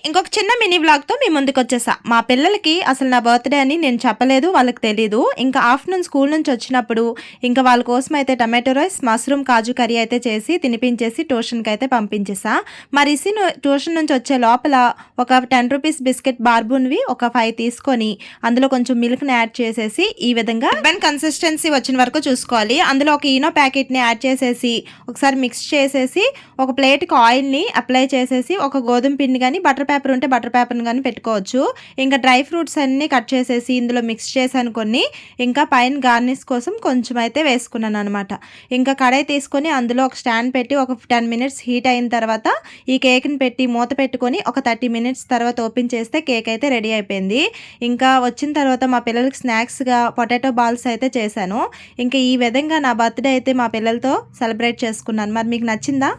ఇంకొక చిన్న మినీ వ్లాగ్తో మీ ముందుకు వచ్చేసా. మా పిల్లలకి అసలు నా బర్త్డే అని నేను చెప్పలేదు, వాళ్ళకి తెలీదు. ఇంకా ఆఫ్టర్నూన్ స్కూల్ నుంచి వచ్చినప్పుడు ఇంకా వాళ్ళ కోసం అయితే టమాటో రైస్, మష్రూమ్ కాజు కర్రీ అయితే చేసి తినిపించేసి ట్యూషన్కి అయితే పంపించేసా. మా రిసి ట్యూషన్ నుంచి వచ్చే లోపల ఒక 10 రూపీస్ బిస్కెట్ బార్బున్వి ఒక 5 తీసుకొని అందులో కొంచెం మిల్క్ని యాడ్ చేసేసి ఈ విధంగా కన్సిస్టెన్సీ వచ్చిన వరకు చూసుకోవాలి. అందులో ఒక ఈనో ప్యాకెట్ని యాడ్ చేసేసి ఒకసారి మిక్స్ చేసేసి ఒక ప్లేట్కి ఆయిల్ని అప్లై చేసేసి ఒక గోధుమ పిండి కానీ బటర్ పేపర్ ఉంటే బటర్ పేపర్ని కానీ పెట్టుకోవచ్చు. ఇంకా డ్రై ఫ్రూట్స్ అన్నీ కట్ చేసేసి ఇందులో మిక్స్ చేశాను కొన్ని. ఇంకా పైన గార్నిష్ కోసం కొంచెం అయితే వేసుకున్నాను అనమాట. ఇంకా కడాయి తీసుకొని అందులో ఒక స్టాండ్ పెట్టి ఒక 10 మినిట్స్ హీట్ అయిన తర్వాత ఈ కేక్ని పెట్టి మూత పెట్టుకొని ఒక 30 మినిట్స్ తర్వాత ఓపెన్ చేస్తే కేక్ అయితే రెడీ అయిపోయింది. ఇంకా వచ్చిన తర్వాత మా పిల్లలకి స్నాక్స్గా పొటాటో బాల్స్ అయితే చేశాను. ఇంకా ఈ విధంగా నా బర్త్డే అయితే మా పిల్లలతో సెలబ్రేట్ చేసుకున్నాను. మరి మీకు నచ్చిందా?